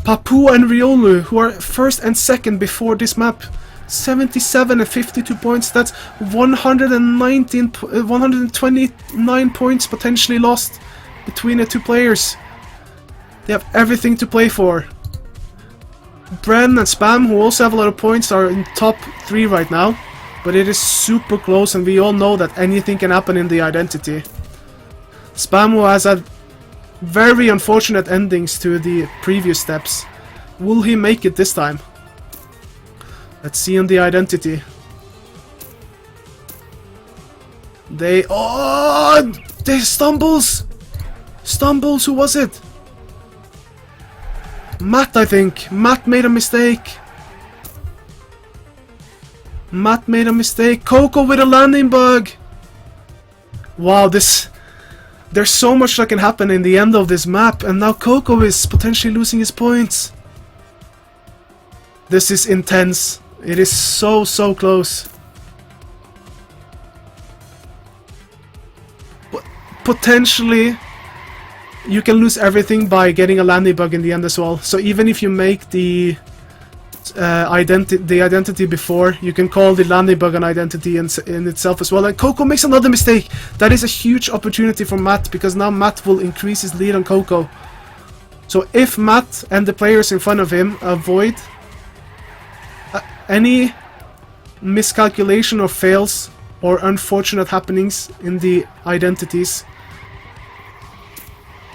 [SPEAKER 1] Papu and Riolu, who are 1st and 2nd before this map. 77 and 52 points, that's 129 points potentially lost between the 2 players. They have everything to play for. Bren and Spam, who also have a lot of points, are in top 3 right now. But it is super close, and we all know that anything can happen in the identity. Spam, who has had very unfortunate endings to the previous steps. Will he make it this time? Let's see in the identity. They... oh! They stumbles! Stumbles, who was it? Matt, I think. Matt made a mistake. Matt made a mistake. Coco with a landing bug! Wow, this... there's so much that can happen in the end of this map, and now Coco is potentially losing his points. This is intense. It is so close. Potentially, you can lose everything by getting a landing bug in the end as well. So even if you make the the identity before. You can call the landing bug an identity in itself as well. And Coco makes another mistake. That is a huge opportunity for Matt, because now Matt will increase his lead on Coco. So if Matt and the players in front of him avoid any miscalculation or fails or unfortunate happenings in the identities,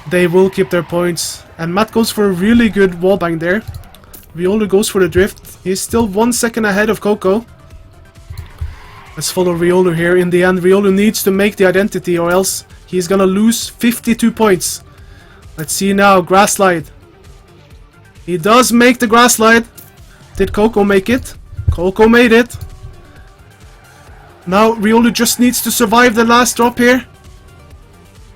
[SPEAKER 1] they will keep their points. And Matt goes for a really good wallbang there. Riolu goes for the drift. He's still 1 second ahead of Coco. Let's follow Riolu here. In the end, Riolu needs to make the identity, or else he's gonna lose 52 points. Let's see now, grass slide. He does make the grass slide. Did Coco make it? Coco made it. Now Riolu just needs to survive the last drop here.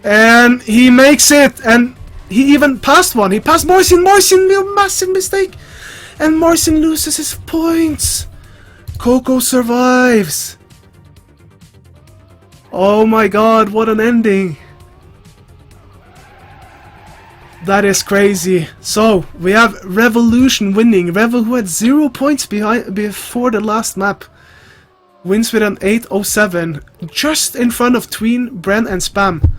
[SPEAKER 1] And he makes it. And he even passed one. He passed Morrison. Morrison, a massive mistake. And Morrison loses his points. Coco survives. Oh my god, what an ending. That is crazy. So, we have Revolution winning. Revo, who had 0 points before the last map, wins with an 807, just in front of Tween, Bren, and Spam.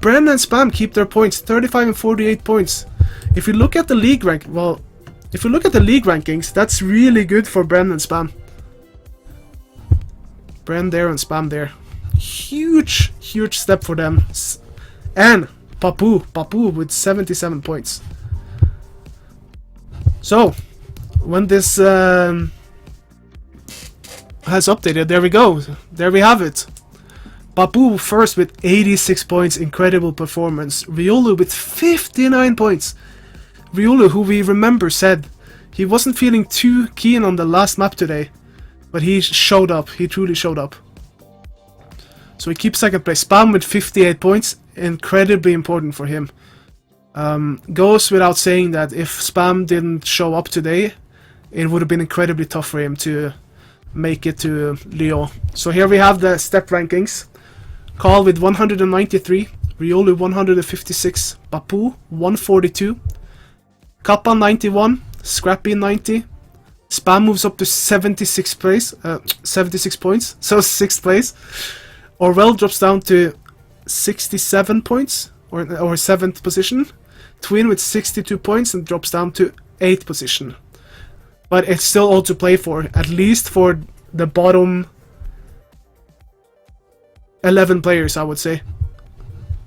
[SPEAKER 1] Bren and Spam keep their points, 35 and 48 points. If you look at the league rank, well, if you look at the league rankings, that's really good for Bren and Spam. Bren there and Spam there. Huge, huge step for them. And Papu with 77 points. So, when this has updated, there we go. There we have it. Papu first with 86 points, incredible performance. Riolu with 59 points. Riolu, who we remember said he wasn't feeling too keen on the last map today, but he showed up. He truly showed up. So he keeps second place. Spam with 58 points, incredibly important for him. Goes without saying that if Spam didn't show up today, it would have been incredibly tough for him to make it to Lyon. So here we have the step rankings. Carl with 193, Riolu 156, Papu 142, Kappa 91, Scrappy 90, Spam moves up to 76 points, so 6th place. Orwell drops down to 67 points, or 7th position. Twin with 62 points and drops down to 8th position. But it's still all to play for, at least for the bottom 11 players, I would say.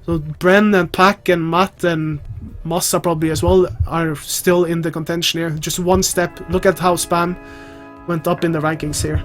[SPEAKER 1] So Bren and Pack and Matt and Massa probably as well are still in the contention here. Just one step. Look at how Spam went up in the rankings here.